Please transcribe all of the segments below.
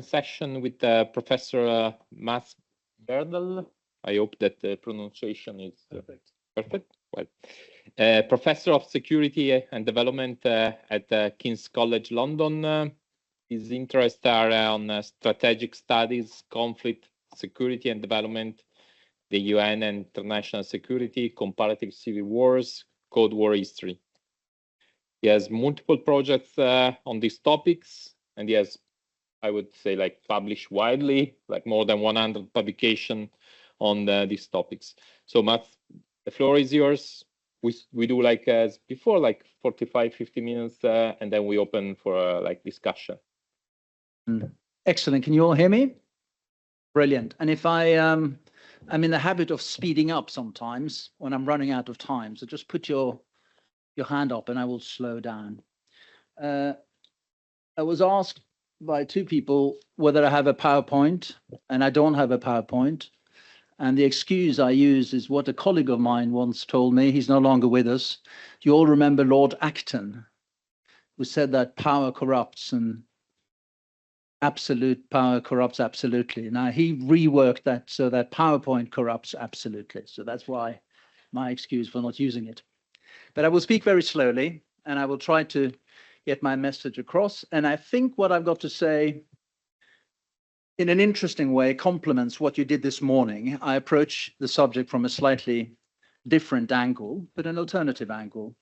session with Professor Mats Berdal. I hope that the pronunciation is perfect. Well, Professor of Security and Development at King's College London. His interests are on strategic studies, conflict, security and development, the UN and international security, comparative civil wars, Cold War history. He has multiple projects on these topics, and he has, I would say, like published widely, like more than 100 publications on these topics. So Mats, the floor is yours. We do like as before, like 45, 50 minutes, and then we open for like discussion. Excellent. Can you all hear me? Brilliant. And if I'm in the habit of speeding up sometimes when I'm running out of time, so just put your hand up and I will slow down. I was asked by two people whether I have a PowerPoint, and I don't have a PowerPoint. And the excuse I use is what a colleague of mine once told me. He's no longer with us. You all remember Lord Acton, who said that power corrupts and absolute power corrupts absolutely. Now, he reworked that so that PowerPoint corrupts absolutely. So that's why my excuse for not using it. But I will speak very slowly, and I will try to get my message across. And I think what I've got to say, in an interesting way, complements what you did this morning. I approach the subject from a slightly different angle, but an alternative angle.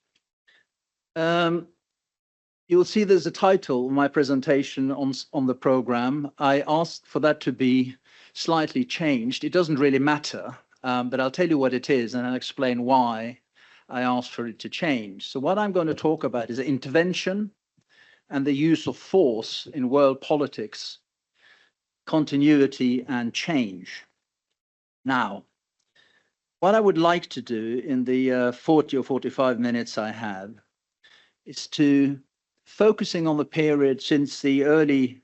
You'll see there's a title of my presentation on the program. I asked for that to be slightly changed. It doesn't really matter, but I'll tell you what it is, and I'll explain why I asked for it to change. So what I'm going to talk about is intervention and the use of force in world politics, continuity and change. Now, what I would like to do in the 40 or 45 minutes I have is to focusing on the period since the early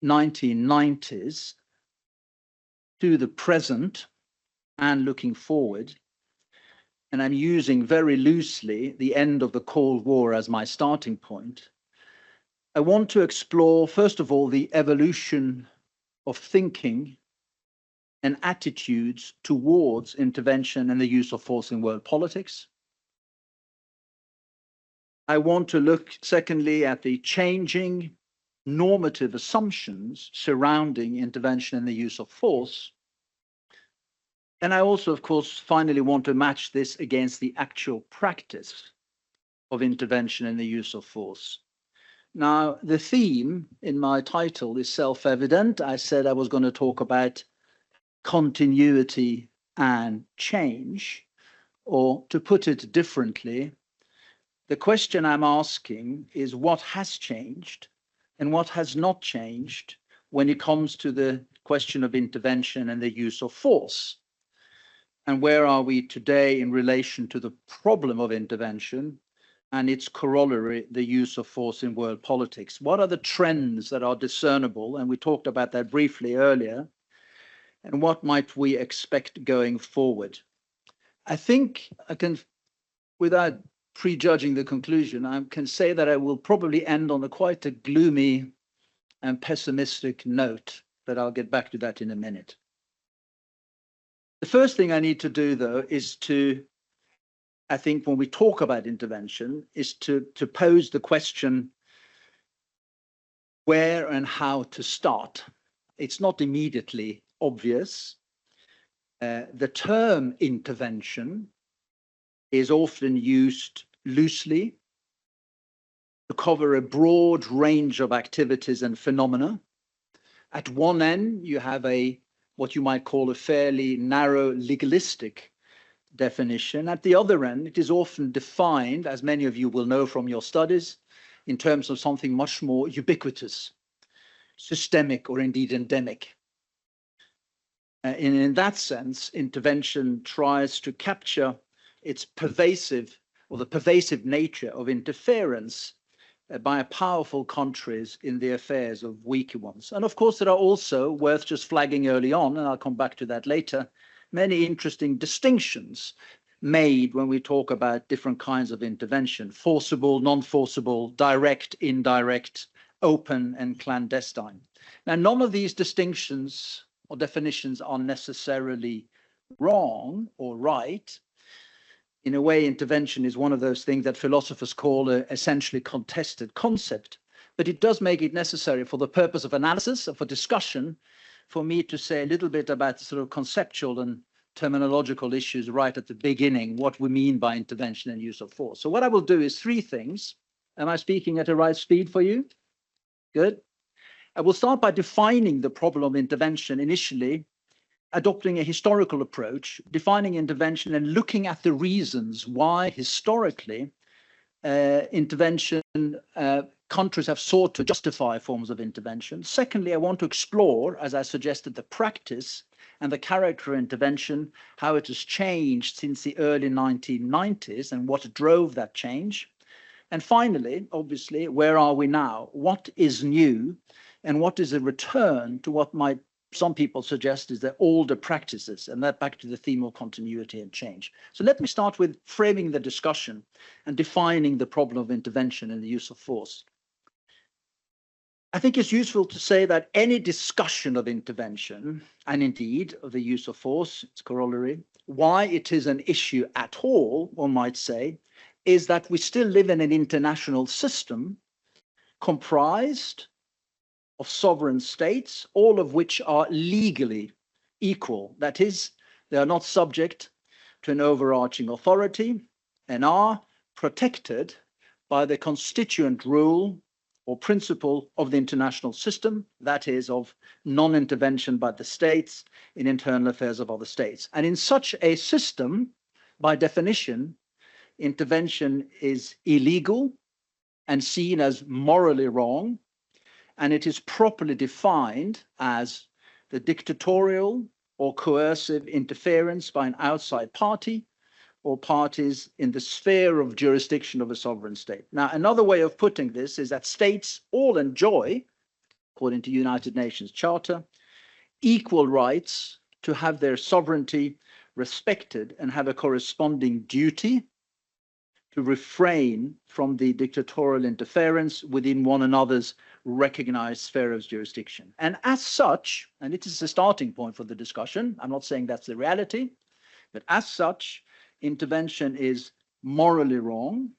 1990s to the present and looking forward. And I'm using very loosely the end of the Cold War as my starting point. I want to explore, first of all, the evolution of thinking and attitudes towards intervention and the use of force in world politics. I want to look, secondly, at the changing normative assumptions surrounding intervention and the use of force. And I also, of course, finally want to match this against the actual practice of intervention and the use of force. Now, the theme in my title is self-evident. I said I was going to talk about continuity and change, or to put it differently, the question I'm asking is what has changed and what has not changed when it comes to the question of intervention and the use of force. And where are we today in relation to the problem of intervention and its corollary, the use of force in world politics? What are the trends that are discernible? And we talked about that briefly earlier. And what might we expect going forward? I think I can, without prejudging the conclusion, I can say that I will probably end on quite a gloomy and pessimistic note, but I'll get back to that in a minute. The first thing I need to do, though, is to, I think when we talk about intervention, is to pose the question where and how to start. It's not immediately obvious. The term intervention is often used loosely to cover a broad range of activities and phenomena. At one end, you have what you might call a fairly narrow legalistic definition. At the other end, it is often defined, as many of you will know from your studies, in terms of something much more ubiquitous, systemic, or indeed endemic. In that sense, intervention tries to capture its pervasive, or the pervasive nature of interference by powerful countries in the affairs of weaker ones. And of course, there are also, worth just flagging early on, and I'll come back to that later, many interesting distinctions made when we talk about different kinds of intervention: forcible, non-forcible, direct, indirect, open and clandestine. Now, none of these distinctions or definitions are necessarily wrong or right. In a way, intervention is one of those things that philosophers call an essentially contested concept, but it does make it necessary for the purpose of analysis and for discussion for me to say a little bit about the sort of conceptual and terminological issues right at the beginning, what we mean by intervention and use of force. So what I will do is three things. Am I speaking at the right speed for you? Good. I will start by defining the problem of intervention initially, adopting a historical approach, defining intervention and looking at the reasons why historically intervention countries have sought to justify forms of intervention. Secondly, I want to explore, as I suggested, the practice and the character of intervention, how it has changed since the early 1990s and what drove that change. And finally, obviously, where are we now? What is new and what is a return to what might some people suggest is the older practices, and that back to the theme of continuity and change. So let me start with framing the discussion and defining the problem of intervention and the use of force. I think it's useful to say that any discussion of intervention, and indeed of the use of force, its corollary, why it is an issue at all, one might say, is that we still live in an international system comprised of sovereign states, all of which are legally equal. That is, they are not subject to an overarching authority and are protected by the constituent rule or principle of the international system, that is, of non-intervention by the states in internal affairs of other states. And in such a system, by definition, intervention is illegal and seen as morally wrong, and it is properly defined as the dictatorial or coercive interference by an outside party or parties in the sphere of jurisdiction of a sovereign state. Now, another way of putting this is that states all enjoy, according to United Nations Charter, equal rights to have their sovereignty respected and have a corresponding duty to refrain from the dictatorial interference within one another's recognized sphere of jurisdiction. And as such, and it is a starting point for the discussion, I'm not saying that's the reality, but as such, intervention is morally wrong,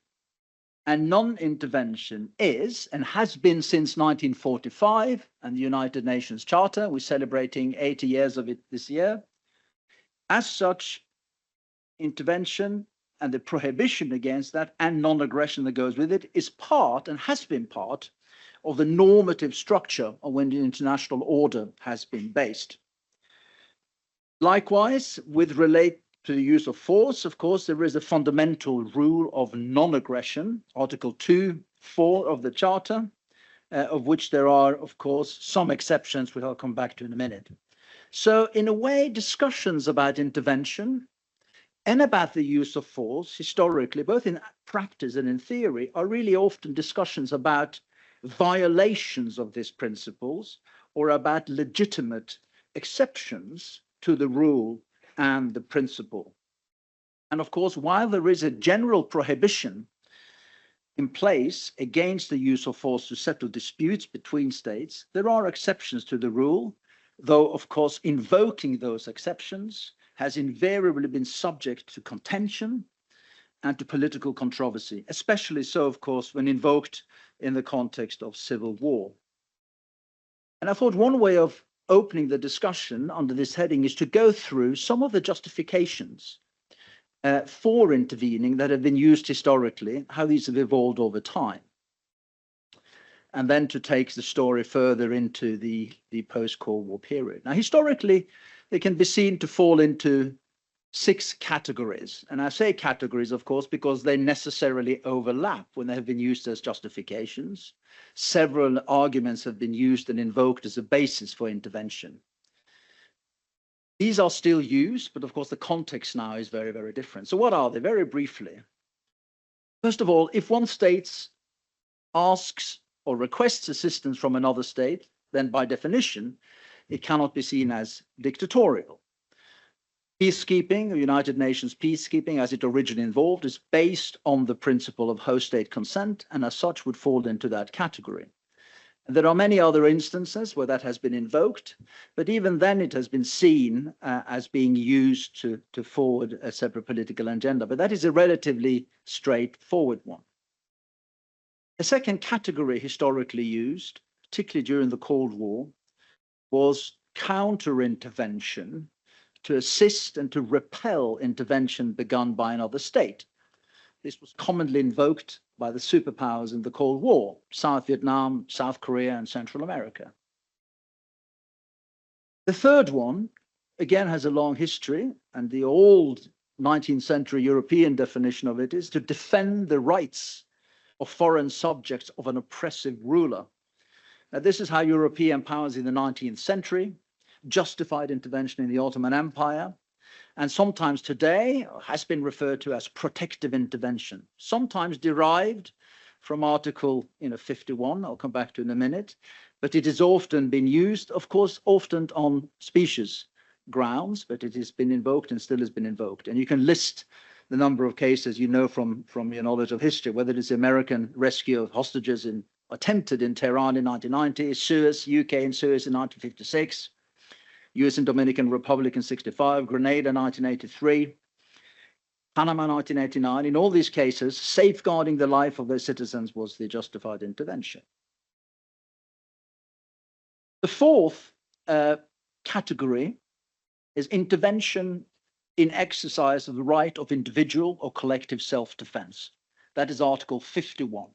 and non-intervention is and has been since 1945 and the United Nations Charter. We're celebrating 80 years of it this year. As such, intervention and the prohibition against that and non-aggression that goes with it is part and has been part of the normative structure of when the international order has been based. Likewise, with relate to the use of force, of course, there is a fundamental rule of non-aggression, Article 2(4) of the Charter, of which there are, of course, some exceptions, which I'll come back to in a minute. So in a way, discussions about intervention and about the use of force, historically, both in practice and in theory, are really often discussions about violations of these principles or about legitimate exceptions to the rule and the principle. And of course, while there is a general prohibition in place against the use of force to settle disputes between states, there are exceptions to the rule, though, of course, invoking those exceptions has invariably been subject to contention and to political controversy, especially so, of course, when invoked in the context of civil war. And I thought one way of opening the discussion under this heading is to go through some of the justifications for intervening that have been used historically, how these have evolved over time, and then to take the story further into the post-Cold War period. Now, historically, they can be seen to fall into 6 categories. And I say categories, of course, because they necessarily overlap when they have been used as justifications. Several arguments have been used and invoked as a basis for intervention. These are still used, but of course the context now is very, very different. So what are they? Very briefly. First of all, if one state asks or requests assistance from another state, then by definition, it cannot be seen as dictatorial. Peacekeeping, the United Nations peacekeeping, as it originally involved, is based on the principle of host state consent, and as such would fall into that category. And there are many other instances where that has been invoked, but even then it has been seen as being used to forward a separate political agenda. But that is a relatively straightforward one. A second category historically used, particularly during the Cold War, was counter-intervention to assist and to repel intervention begun by another state. This was commonly invoked by the superpowers in the Cold War, South Vietnam, South Korea, and Central America. The third one, again, has a long history, and the old 19th century European definition of it is to defend the rights of foreign subjects of an oppressive ruler. Now, this is how European powers in the 19th century justified intervention in the Ottoman Empire, and sometimes today has been referred to as protective intervention, sometimes derived from Article 51, I'll come back to in a minute, but it has often been used, of course, often on specious grounds, but it has been invoked and still has been invoked. And you can list the number of cases you know from your knowledge of history, whether it is the American rescue of hostages attempted in Tehran in 1990, Suez, UK in Suez in 1956, US and Dominican Republic in 65, Grenada 1983, Panama 1989. In all these cases, safeguarding the life of their citizens was the justified intervention. The fourth category is intervention in exercise of the right of individual or collective self-defense. That is Article 51.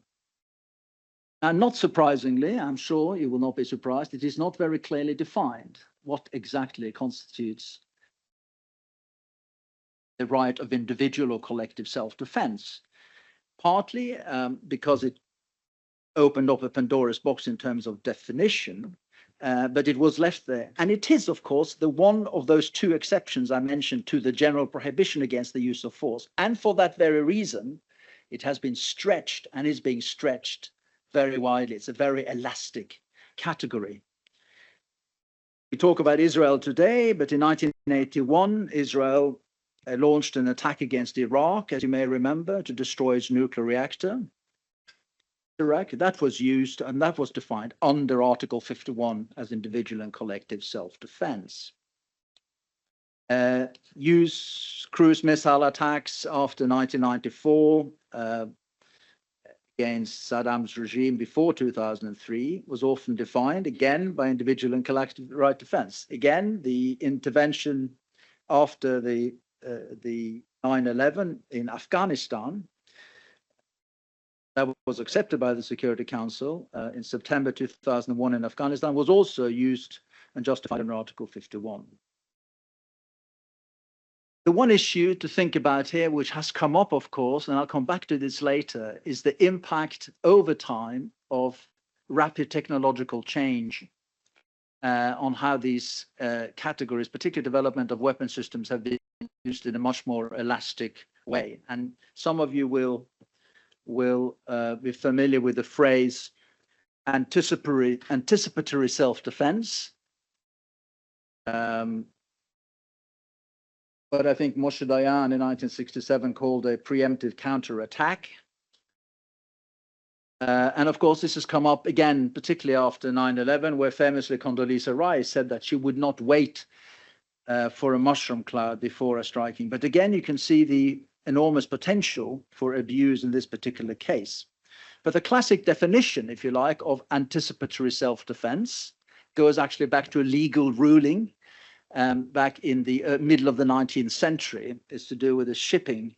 And not surprisingly, I'm sure you will not be surprised, it is not very clearly defined what exactly constitutes the right of individual or collective self-defense, partly because it opened up a Pandora's box in terms of definition, but it was left there. And it is, of course, the one of those two exceptions I mentioned to the general prohibition against the use of force. And for that very reason, it has been stretched and is being stretched very widely. It's a very elastic category. We talk about Israel today, but in 1981, Israel launched an attack against Iraq, as you may remember, to destroy its nuclear reactor. Iraq, that was used and that was defined under Article 51 as individual and collective self-defense. Use cruise missile attacks after 1994 against Saddam's regime before 2003 was often defined again by individual and collective right defense. Again, the intervention after the 9/11 in Afghanistan that was accepted by the Security Council in September 2001 in Afghanistan was also used and justified under Article 51. The one issue to think about here, which has come up, of course, and I'll come back to this later, is the impact over time of rapid technological change on how these categories, particularly development of weapon systems, have been used in a much more elastic way. And some of you will be familiar with the phrase anticipatory self-defense. But I think Moshe Dayan in 1967 called a preemptive counterattack. And of course, this has come up again, particularly after 9/11, where famously Condoleezza Rice said that she would not wait for a mushroom cloud before a striking. But again, you can see the enormous potential for abuse in this particular case. But the classic definition, if you like, of anticipatory self-defense goes actually back to a legal ruling back in the middle of the 19th century. It's to do with the shipping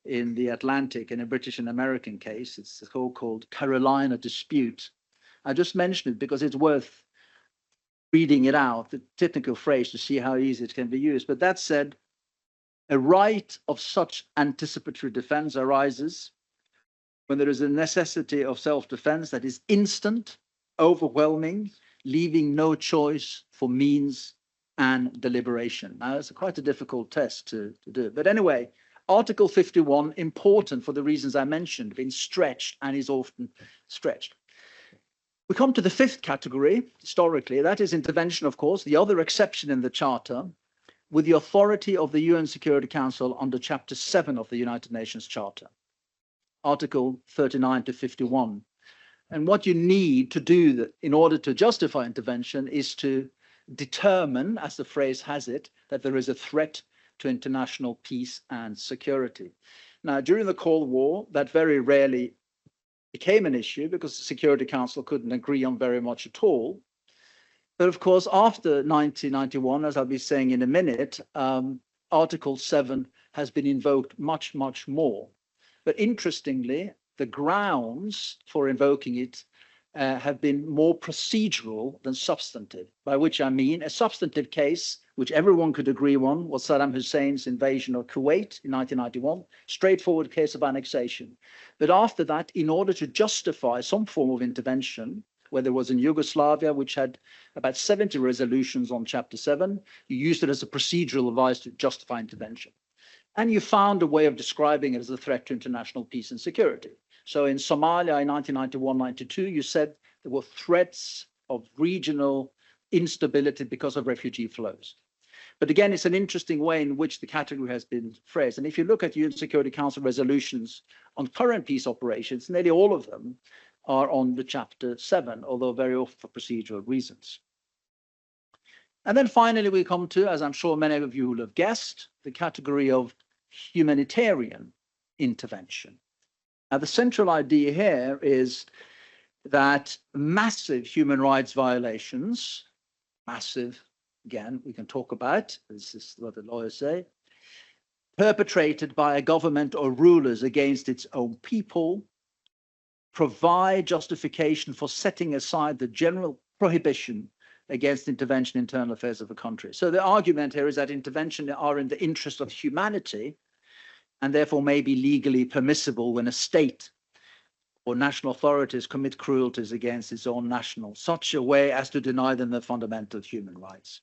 in the Atlantic in a British and American case. It's the so-called Carolina dispute. I just mentioned it because it's worth reading it out, the technical phrase, to see how easy it can be used. But that said, a right of such anticipatory defense arises when there is a necessity of self-defense that is instant, overwhelming, leaving no choice for means and deliberation. Now, it's quite a difficult test to do. But anyway, Article 51, important for the reasons I mentioned, been stretched and is often stretched. We come to the fifth category, historically, that is intervention, of course, the other exception in the Charter, with the authority of the UN Security Council under Chapter 7 of the United Nations Charter, Article 39 to 51. And what you need to do in order to justify intervention is to determine, as the phrase has it, that there is a threat to international peace and security. Now, during the Cold War, that very rarely became an issue because the Security Council couldn't agree on very much at all. But of course, after 1991, as I'll be saying in a minute, Article 7 has been invoked much, much more. But interestingly, the grounds for invoking it have been more procedural than substantive, by which I mean a substantive case, which everyone could agree on, was Saddam Hussein's invasion of Kuwait in 1991, straightforward case of annexation. But after that, in order to justify some form of intervention, whether it was in Yugoslavia, which had about 70 resolutions on Chapter 7, you used it as a procedural device to justify intervention. And you found a way of describing it as a threat to international peace and security. So in Somalia in 1991-92, you said there were threats of regional instability because of refugee flows. But again, it's an interesting way in which the category has been phrased. And if you look at UN Security Council resolutions on current peace operations, nearly all of them are on the Chapter 7, although very often for procedural reasons. And then finally, we come to, as I'm sure many of you will have guessed, the category of humanitarian intervention. Now, the central idea here is that massive human rights violations, massive, again, we can talk about, this is what the lawyers say, perpetrated by a government or rulers against its own people, provide justification for setting aside the general prohibition against intervention in internal affairs of a country. So the argument here is that intervention are in the interest of humanity and therefore may be legally permissible when a state or national authorities commit cruelties against its own nationals, such a way as to deny them the fundamental human rights.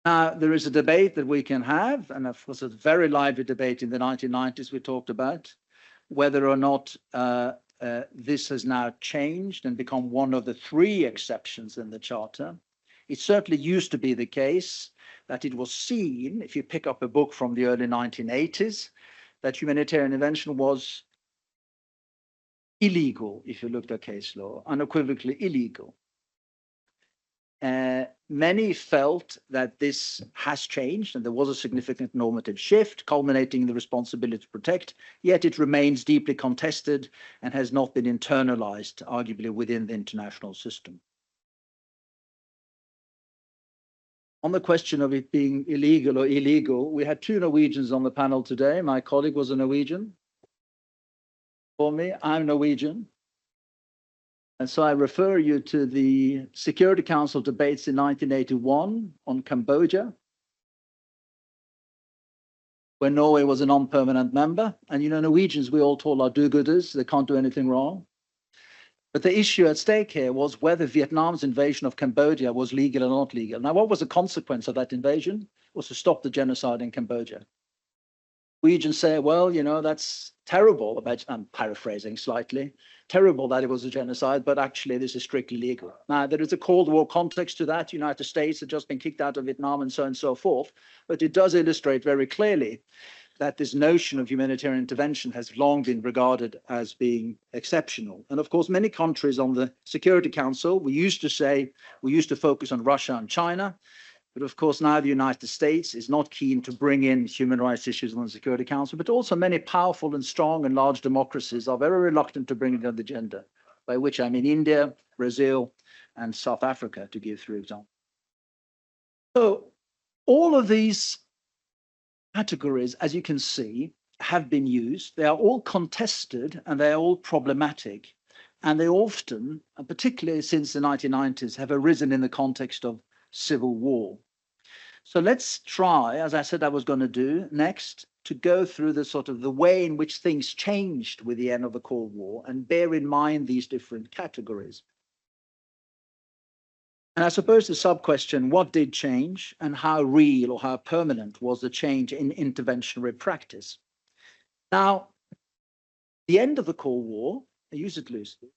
Now, there is a debate that we can have, and of course a very lively debate in the 1990s we talked about, whether or not this has now changed and become one of the three exceptions in the Charter. It certainly used to be the case that it was seen, if you pick up a book from the early 1980s, that humanitarian intervention was illegal, if you looked at case law, unequivocally illegal. Many felt that this has changed and there was a significant normative shift culminating in the responsibility to protect, yet it remains deeply contested and has not been internalized, arguably, within the international system. On the question of it being illegal or illegal, we had two Norwegians on the panel today. My colleague was a Norwegian. For me, I'm Norwegian. And so I refer you to the Security Council debates in 1981 on Cambodia, where Norway was a non-permanent member. And you know, Norwegians, we all told are do-gooders, they can't do anything wrong. But the issue at stake here was whether Vietnam's invasion of Cambodia was legal or not legal. Now, what was the consequence of that invasion? It was to stop the genocide in Cambodia. Norwegians say, well, you know, that's terrible. I'm paraphrasing slightly. Terrible that it was a genocide, but actually this is strictly legal. Now, there is a Cold War context to that. United States had just been kicked out of Vietnam and so on and so forth. But it does illustrate very clearly that this notion of humanitarian intervention has long been regarded as being exceptional. And of course, many countries on the Security Council, we used to focus on Russia and China. But of course, now the United States is not keen to bring in human rights issues on the Security Council, but also many powerful and strong and large democracies are very reluctant to bring it on the agenda, by which I mean India, Brazil, and South Africa, to give three examples. So all of these categories, as you can see, have been used. They are all contested and they are all problematic. And they often, and particularly since the 1990s, have arisen in the context of civil war. So let's try, as I said I was going to do next, to go through the sort of the way in which things changed with the end of the Cold War and bear in mind these different categories. And I suppose the sub-question, what did change and how real or how permanent was the change in interventionary practice? Now, the end of the Cold War, I use it loosely,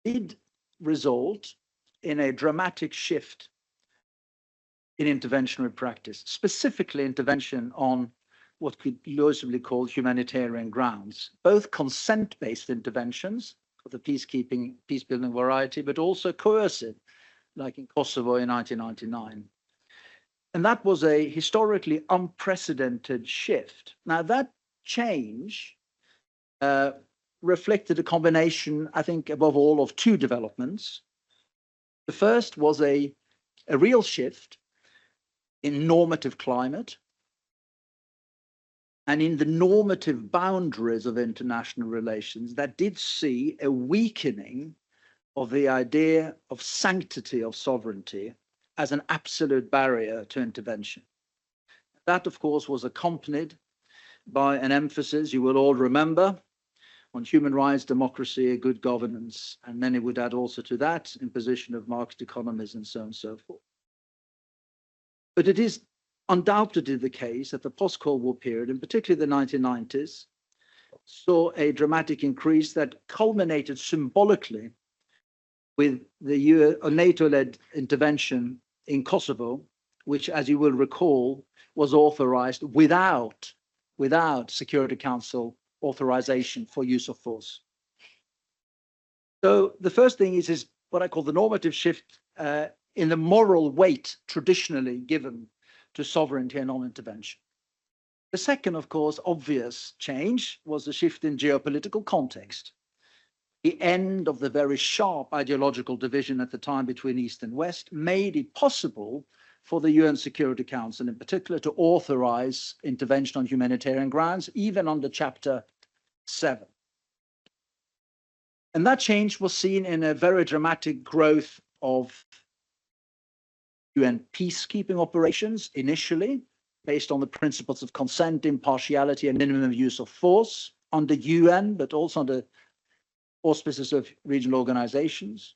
did result in a dramatic shift in interventionary practice, specifically intervention on what could loosely be called humanitarian grounds, both consent-based interventions of the peace-building variety, but also coercive, like in Kosovo in 1999. And that was a historically unprecedented shift. Now, that change reflected a combination, I think, above all, of two developments. The first was a real shift in normative climate and in the normative boundaries of international relations that did see a weakening of the idea of sanctity of sovereignty as an absolute barrier to intervention. That, of course, was accompanied by an emphasis, you will all remember, on human rights, democracy, good governance, and many would add also to that imposition of market economies and so on and so forth. But it is undoubtedly the case that the post-Cold War period, and particularly the 1990s, saw a dramatic increase that culminated symbolically with the NATO-led intervention in Kosovo, which, as you will recall, was authorized without Security Council authorization for use of force. So the first thing is what I call the normative shift in the moral weight traditionally given to sovereignty and non-intervention. The second, of course, obvious change was the shift in geopolitical context. The end of the very sharp ideological division at the time between East and West made it possible for the UN Security Council in particular to authorize intervention on humanitarian grounds, even under Chapter 7. And that change was seen in a very dramatic growth of UN peacekeeping operations initially, based on the principles of consent, impartiality, and minimum use of force under UN, but also under auspices of regional organizations.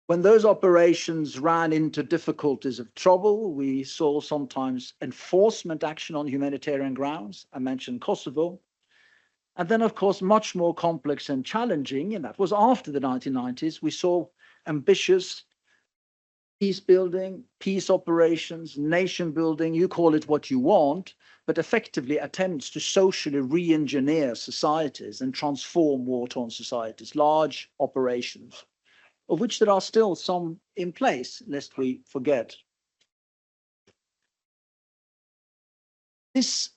When those operations ran into difficulties of trouble, we saw sometimes enforcement action on humanitarian grounds. I mentioned Kosovo. And then, of course, much more complex and challenging, and that was after the 1990s, we saw ambitious peace building, peace operations, nation building, you call it what you want, but effectively attempts to socially re-engineer societies and transform war-torn societies, large operations, of which there are still some in place, lest we forget. This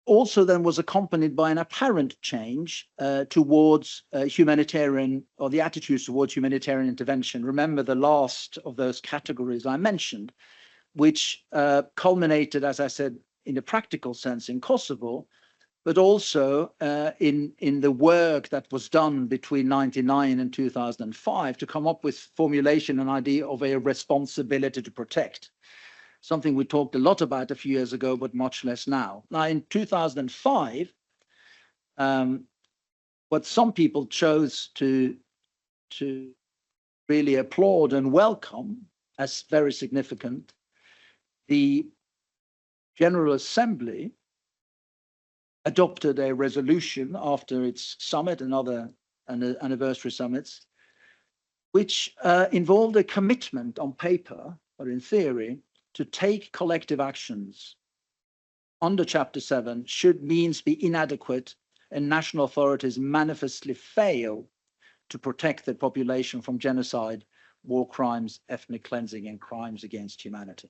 also then was accompanied by an apparent change towards humanitarian, or the attitudes towards humanitarian intervention. Remember the last of those categories I mentioned, which culminated, as I said, in a practical sense in Kosovo, but also in the work that was done between 1999 and 2005 to come up with formulation and idea of a responsibility to protect. Something we talked a lot about a few years ago, but much less now. Now, in 2005, what some people chose to really applaud and welcome as very significant, the General Assembly adopted a resolution after its summit and other anniversary summits, which involved a commitment on paper, or in theory, to take collective actions under Chapter 7 should means be inadequate and national authorities manifestly fail to protect their population from genocide, war crimes, ethnic cleansing, and crimes against humanity.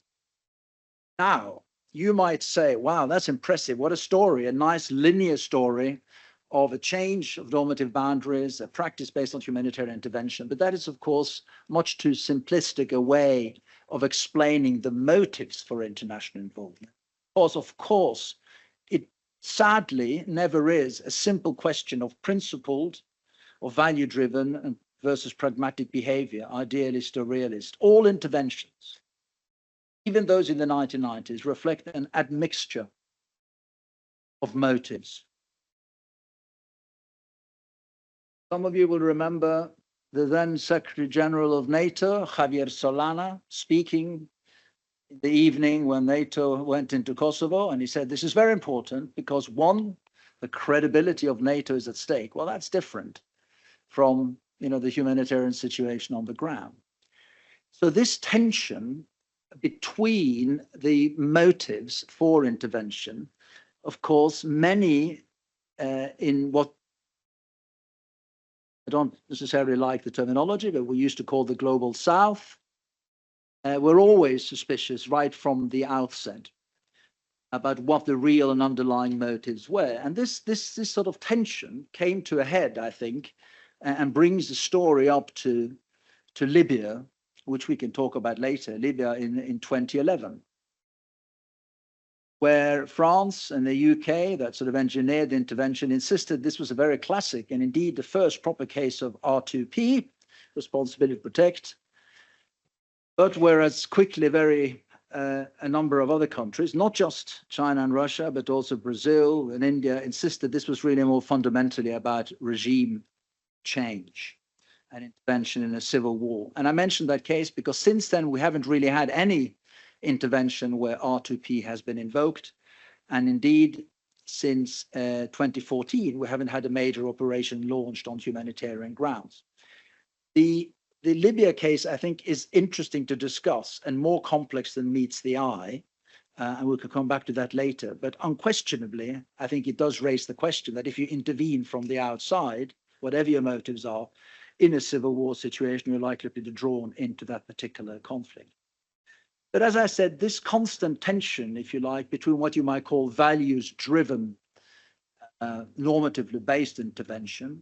Now, you might say, wow, that's impressive. What a story, a nice linear story of a change of normative boundaries, a practice based on humanitarian intervention. But that is, of course, much too simplistic a way of explaining the motives for international involvement. Because, of course, it sadly never is a simple question of principled or value-driven versus pragmatic behavior, idealist or realist. All interventions, even those in the 1990s, reflect an admixture of motives. Some of you will remember the then Secretary General of NATO, Javier Solana, speaking in the evening when NATO went into Kosovo, and he said, this is very important because, one, the credibility of NATO is at stake. Well, that's different from, the humanitarian situation on the ground. So this tension between the motives for intervention of course, many in what I don't necessarily like the terminology, but we used to call the global south, were always suspicious right from the outset about what the real and underlying motives were. And this sort of tension came to a head, I think, and brings the story up to Libya, which we can talk about later, Libya in 2011, where France and the UK, that sort of engineered the intervention, insisted this was a very classic and indeed the first proper case of R2P, responsibility to protect. But whereas quickly a number of other countries, not just China and Russia, but also Brazil and India, insisted this was really more fundamentally about regime change and intervention in a civil war. And I mentioned that case because since then we haven't really had any intervention where R2P has been invoked. And indeed, since 2014, we haven't had a major operation launched on humanitarian grounds. The Libya case, I think, is interesting to discuss and more complex than meets the eye. And we could come back to that later. But unquestionably, I think it does raise the question that if you intervene from the outside, whatever your motives are, in a civil war situation, you're likely to be drawn into that particular conflict. But as I said, this constant tension, if you like, between what you might call values-driven, normatively based intervention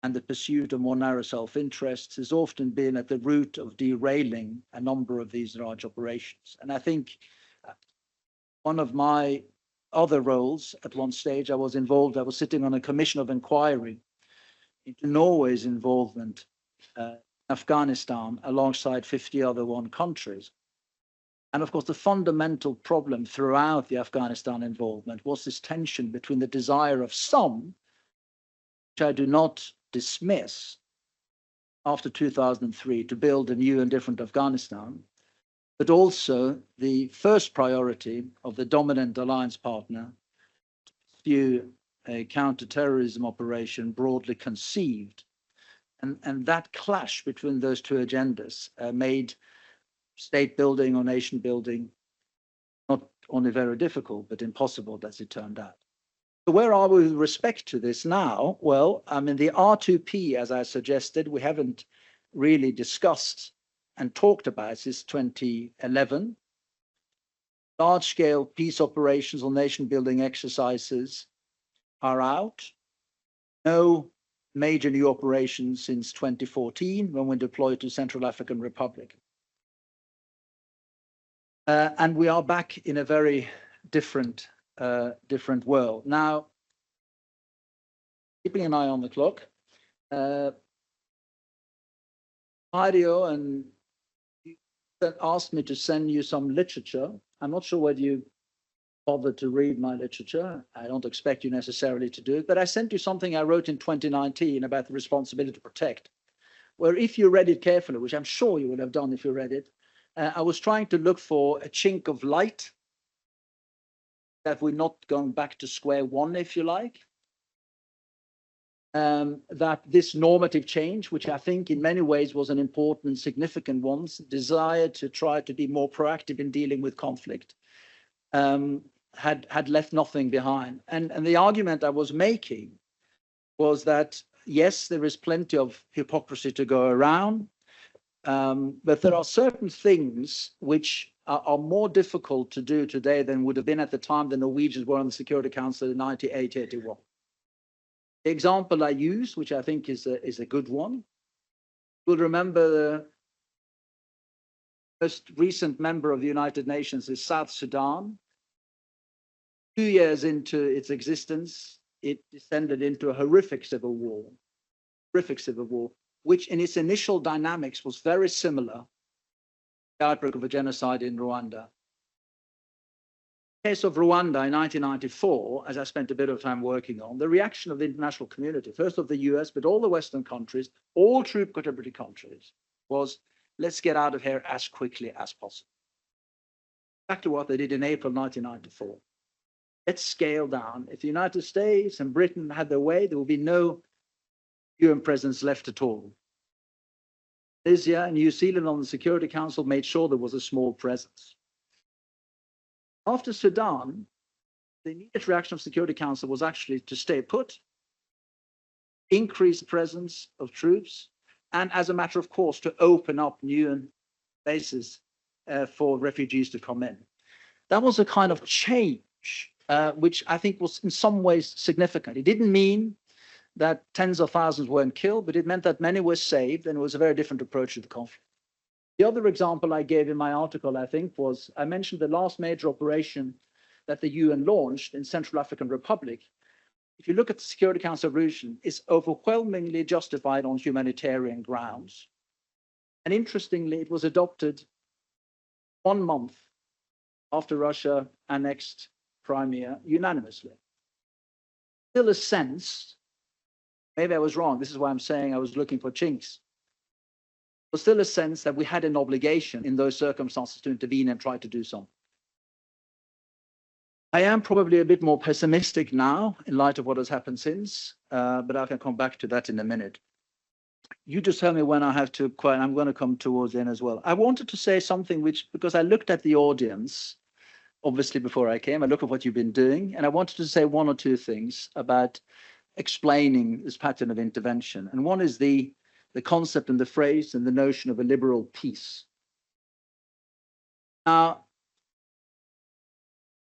and the pursuit of more narrow self-interests has often been at the root of derailing a number of these large operations. And I think one of my other roles at one stage, I was sitting on a commission of inquiry into Norway's involvement in Afghanistan alongside 50 other countries. And of course, the fundamental problem throughout the Afghanistan involvement was this tension between the desire of some, which I do not dismiss, after 2003 to build a new and different Afghanistan, but also the first priority of the dominant alliance partner to pursue a counterterrorism operation broadly conceived. And that clash between those two agendas made state building or nation building not only very difficult, but impossible, as it turned out. So where are we with respect to this now? Well, I mean, the R2P, as I suggested, we haven't really discussed and talked about since 2011. Large-scale peace operations or nation-building exercises are out. No major new operations since 2014, when we deployed to Central African Republic. And we are back in a very different world. Now, keeping an eye on the clock, Mario and asked me to send you some literature. I'm not sure whether you bothered to read my literature. I don't expect you necessarily to do it, but I sent you something I wrote in 2019 about the responsibility to protect, where if you read it carefully, which I'm sure you would have done if you read it, I was trying to look for a chink of light, that we're not going back to square one, if you like. That this normative change, which I think in many ways was an important, significant one, desire to try to be more proactive in dealing with conflict, had left nothing behind. And the argument I was making was that, yes, there is plenty of hypocrisy to go around, but there are certain things which are more difficult to do today than would have been at the time the Norwegians were on the Security Council in 1980-81. The example I use, which I think is a good one, you'll remember the most recent member of the United Nations is South Sudan. 2 years into its existence, it descended into a horrific civil war, which in its initial dynamics was very similar to the outbreak of a genocide in Rwanda. In the case of Rwanda in 1994, as I spent a bit of time working on, the reaction of the international community, first of the US, but all the Western countries, all troop contributing countries, was let's get out of here as quickly as possible. Exactly what they did in April 1994. Let's scale down. If the United States and Britain had their way, there would be no UN presence left at all. Malaysia and New Zealand on the Security Council made sure there was a small presence. After Sudan, the immediate reaction of Security Council was actually to stay put, increase presence of troops, and as a matter of course, to open up new bases for refugees to come in. That was a kind of change, which I think was in some ways significant. It didn't mean that tens of thousands weren't killed, but it meant that many were saved, and it was a very different approach to the conflict. The other example I gave in my article, I think, was I mentioned the last major operation that the UN launched in Central African Republic. If you look at the Security Council resolution, it's overwhelmingly justified on humanitarian grounds. And interestingly, it was adopted 1 month after Russia annexed Crimea unanimously. Still a sense, maybe I was wrong, this is why I'm saying I was looking for chinks, but still a sense that we had an obligation in those circumstances to intervene and try to do something. I am probably a bit more pessimistic now in light of what has happened since, but I can come back to that in a minute. You just tell me when I have to quite, I'm going to come towards the end as well. I wanted to say something which, because I looked at the audience, obviously before I came, I looked at what you've been doing, and I wanted to say 1 or 2 things about explaining this pattern of intervention. And one is the concept and the phrase and the notion of a liberal peace. Now,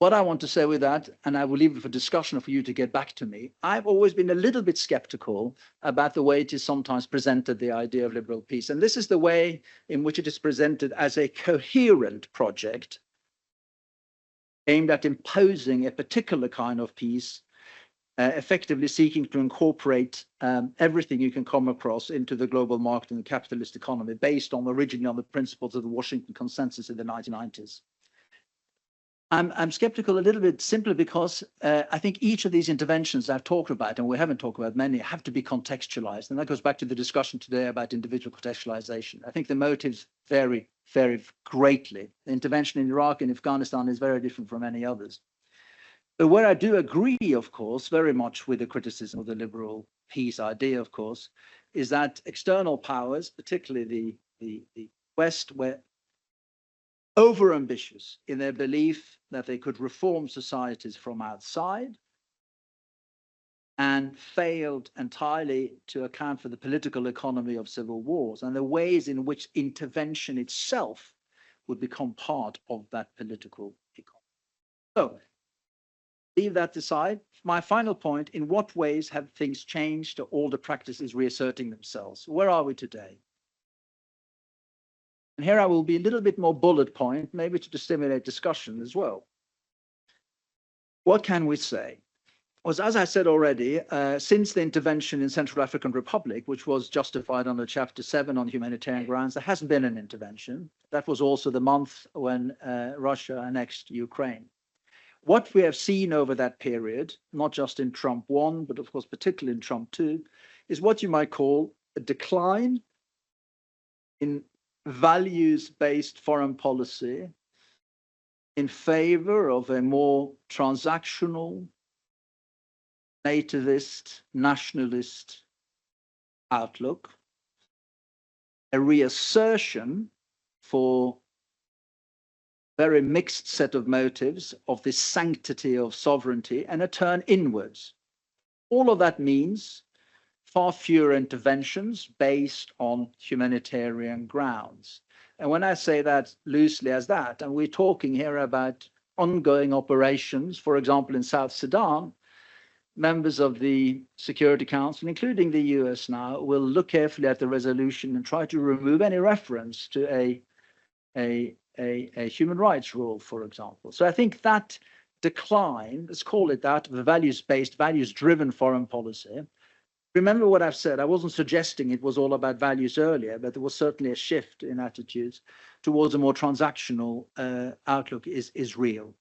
what I want to say with that, and I will leave it for discussion for you to get back to me, I've always been a little bit skeptical about the way it is sometimes presented, the idea of liberal peace. And this is the way in which it is presented as a coherent project aimed at imposing a particular kind of peace, effectively seeking to incorporate everything you can come across into the global market and the capitalist economy, based on originally on the principles of the Washington Consensus in the 1990s. I'm skeptical a little bit simply because I think each of these interventions I've talked about, and we haven't talked about many, have to be contextualized. And that goes back to the discussion today about individual contextualization. I think the motives vary greatly. The intervention in Iraq and Afghanistan is very different from any others. But where I do agree, of course, very much with the criticism of the liberal peace idea, of course, is that external powers, particularly the West, were overambitious in their belief that they could reform societies from outside, and failed entirely to account for the political economy of civil wars and the ways in which intervention itself would become part of that political economy. So, leave that aside. My final point, in what ways have things changed? Are all the practices reasserting themselves? Where are we today? And here I will be a little bit more bullet point, maybe to stimulate discussion as well. What can we say? Well, as I said already, since the intervention in Central African Republic, which was justified under Chapter 7 on humanitarian grounds, there hasn't been an intervention. That was also the month when Russia annexed Ukraine. What we have seen over that period, not just in Trump 1, but of course particularly in Trump 2, is what you might call a decline in values-based foreign policy in favor of a more transactional, nativist, nationalist outlook, a reassertion for very mixed set of motives of the sanctity of sovereignty, and a turn inwards. All of that means far fewer interventions based on humanitarian grounds. And when I say that loosely as that, and we're talking here about ongoing operations, for example, in South Sudan, members of the Security Council, including the US now, will look carefully at the resolution and try to remove any reference to a human rights rule, for example. So I think that decline, let's call it that, the values-based, values-driven foreign policy. Remember what I've said, I wasn't suggesting it was all about values earlier, but there was certainly a shift in attitudes towards a more transactional outlook is real.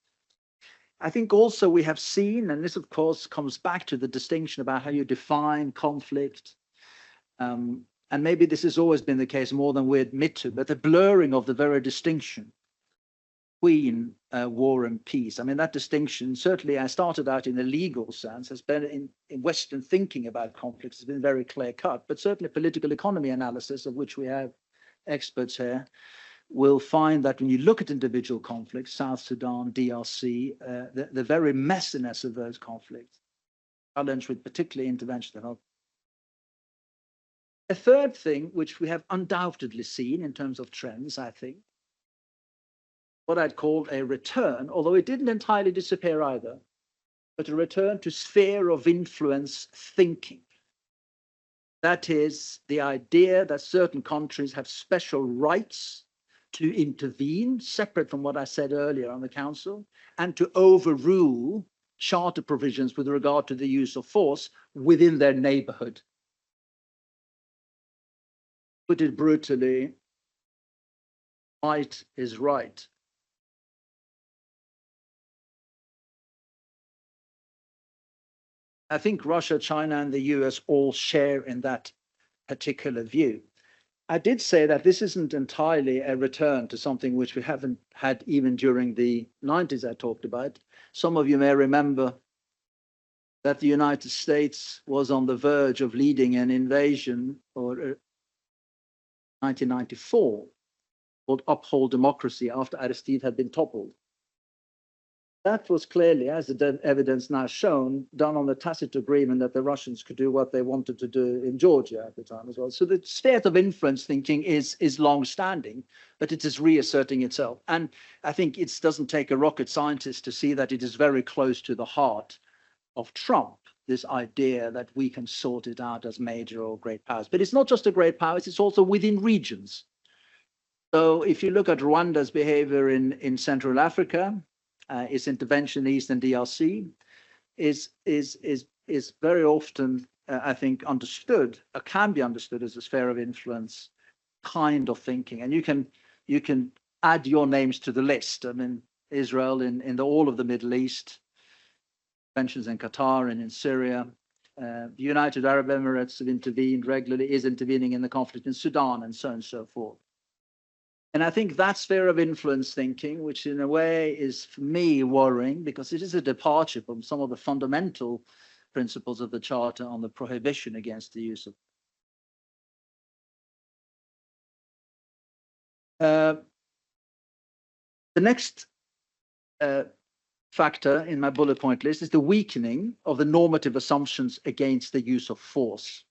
I think also we have seen, and this of course comes back to the distinction about how you define conflict, and maybe this has always been the case more than we admit to, but the blurring of the very distinction between war and peace. I mean, that distinction, certainly I started out in a legal sense, has been in Western thinking about conflicts, has been very clear cut, but certainly political economy analysis, of which we have experts here, will find that when you look at individual conflicts, South Sudan, DRC, the very messiness of those conflicts, challenged with particularly intervention. A third thing, which we have undoubtedly seen in terms of trends, I think, what I'd call a return, although it didn't entirely disappear either, but a return to sphere of influence thinking. That is the idea that certain countries have special rights to intervene, separate from what I said earlier on the Council, and to overrule charter provisions with regard to the use of force within their neighborhood. Put it brutally, might is right. I think Russia, China, and the US all share in that particular view. I did say that this isn't entirely a return to something which we haven't had even during the 90s I talked about. Some of you may remember that the United States was on the verge of leading an invasion, or 1994, called Uphold Democracy, after Aristide had been toppled. That was clearly, as the evidence now shown, done on the tacit agreement that the Russians could do what they wanted to do in Georgia at the time as well. So the state of influence thinking is long-standing, but it is reasserting itself. And I think it doesn't take a rocket scientist to see that it is very close to the heart of Trump, this idea that we can sort it out as major or great powers. But it's not just the great powers, it's also within regions. So if you look at Rwanda's behavior in Central Africa, its intervention in Eastern DRC is very often, I think, understood, or can be understood as a sphere of influence kind of thinking. And you can add your names to the list. I mean, Israel in all of the Middle East, interventions in Qatar and in Syria. The United Arab Emirates have intervened regularly, is intervening in the conflict in Sudan, and so on and so forth. And I think that sphere of influence thinking, which in a way is for me worrying, because it is a departure from some of the fundamental principles of the Charter on the prohibition against the use of. The next factor in my bullet point list is the weakening of the normative assumptions against the use of force.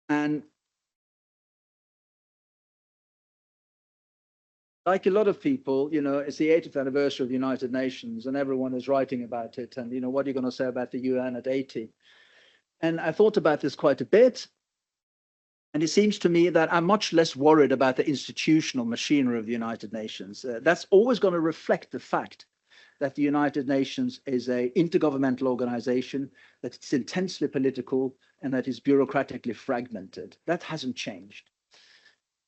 And like a lot of people, you know, it's the 80th anniversary of the United Nations and everyone is writing about it. And, you know, what are you going to say about the UN at 80? And I thought about this quite a bit. And it seems to me that I'm much less worried about the institutional machinery of the United Nations. That's always going to reflect the fact that the United Nations is an intergovernmental organization, that it's intensely political, and that is bureaucratically fragmented. That hasn't changed.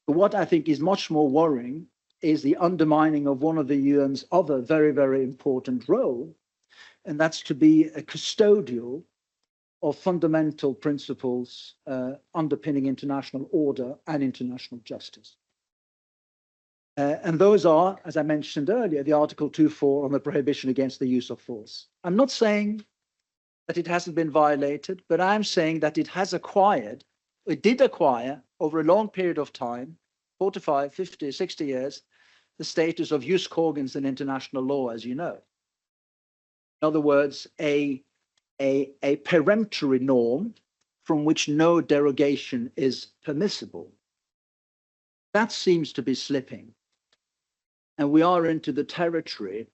But what I think is much more worrying is the undermining of one of the UN's other very, very important role, and that's to be a custodial of fundamental principles underpinning international order and international justice. And those are, as I mentioned earlier, the Article 2.4 on the prohibition against the use of force. I'm not saying that it hasn't been violated, but I'm saying that it has acquired, it did acquire over a long period of time, 45, 50, 60 years, the status of jus cogens in international law, as you know. In other words, a peremptory norm from which no derogation is permissible. That seems to be slipping. And we are into the territory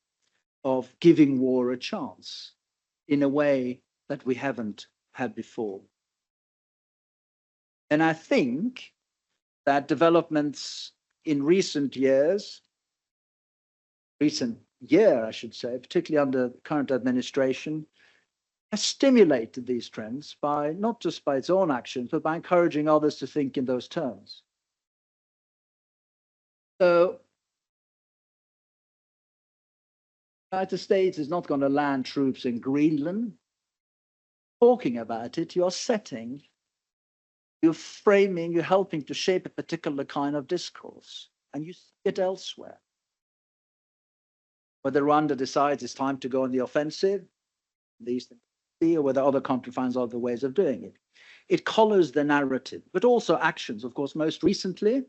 of giving war a chance in a way that we haven't had before. And I think that developments in recent year, I should say, particularly under the current administration, has stimulated these trends by not just by its own actions, but by encouraging others to think in those terms. So the United States is not going to land troops in Greenland. Talking about it, you're setting, you're framing, you're helping to shape a particular kind of discourse, and you see it elsewhere. Whether Rwanda decides it's time to go on the offensive, these things, or whether other country finds other ways of doing it. It colors the narrative, but also actions. Of course, most recently,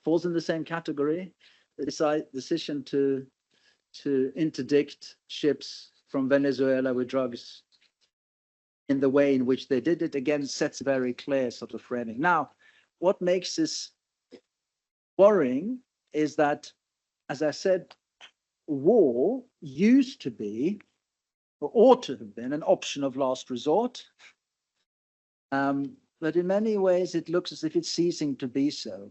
falls in the same category. The decision to interdict ships from Venezuela with drugs in the way in which they did it, again, sets a very clear sort of framing. Now, what makes this worrying is that, as I said, war used to be, or ought to have been, an option of last resort. But in many ways, it looks as if it's ceasing to be so.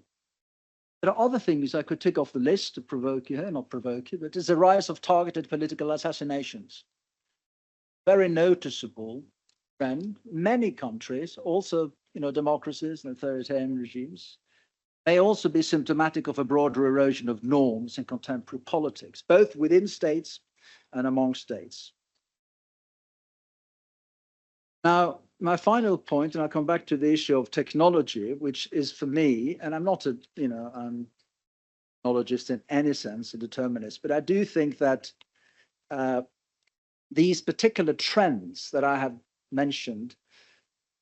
There are other things I could tick off the list to provoke you, not provoke you, but there's a rise of targeted political assassinations. Very noticeable trend. Many countries, also, democracies and authoritarian regimes, may also be symptomatic of a broader erosion of norms in contemporary politics, both within states and among states. Now, my final point, and I'll come back to the issue of technology, which is for me, and I'm not a, technologist in any sense, a determinist, but I do think that these particular trends that I have mentioned,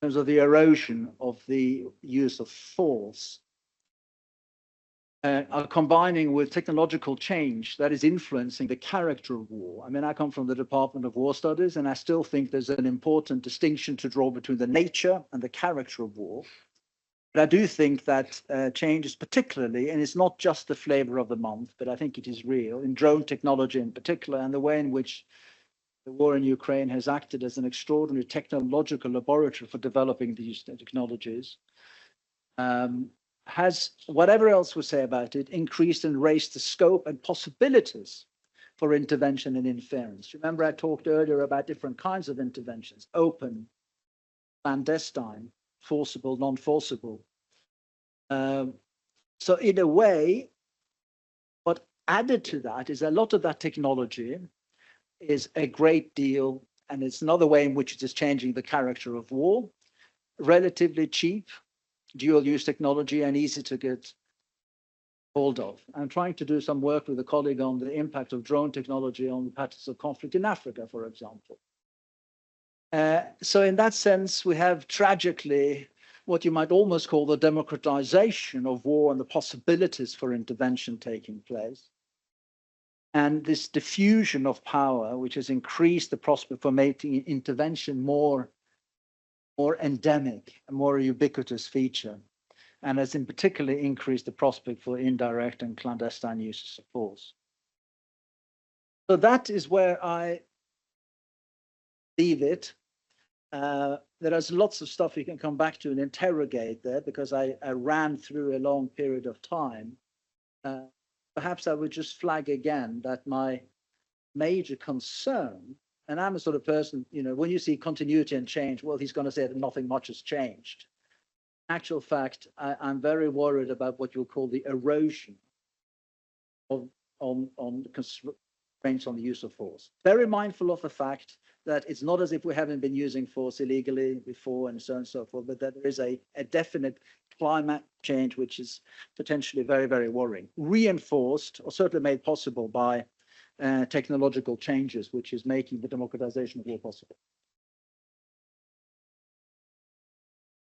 in terms of the erosion of the use of force, are combining with technological change that is influencing the character of war. I mean, I come from the Department of War Studies, and I still think there's an important distinction to draw between the nature and the character of war. But I do think that change is particularly, and it's not just the flavor of the month, but I think it is real, in drone technology in particular, and the way in which the war in Ukraine has acted as an extraordinary technological laboratory for developing these technologies. Has, whatever else we say about it, increased and raised the scope and possibilities for intervention and interference. Remember, I talked earlier about different kinds of interventions: open, clandestine, forcible, non-forcible. So in a way, what added to that is a lot of that technology is a great deal, and it's another way in which it is changing the character of war, relatively cheap, dual-use technology, and easy to get hold of. I'm trying to do some work with a colleague on the impact of drone technology on the patterns of conflict in Africa, for example. So in that sense, we have tragically what you might almost call the democratization of war and the possibilities for intervention taking place. And this diffusion of power, which has increased the prospect for making intervention more endemic, a more ubiquitous feature, and has in particular increased the prospect for indirect and clandestine uses of force. So that is where I leave it. There is lots of stuff we can come back to and interrogate there, because I ran through a long period of time. Perhaps I would just flag again that my major concern, and I'm a sort of person, when you see continuity and change, well, he's going to say that nothing much has changed. In actual fact, I'm very worried about what you'll call the erosion on the constraints on the use of force. Very mindful of the fact that it's not as if we haven't been using force illegally before and so on and so forth, but that there is a definite climate change which is potentially very, very worrying, reinforced or certainly made possible by technological changes, which is making the democratization of war possible.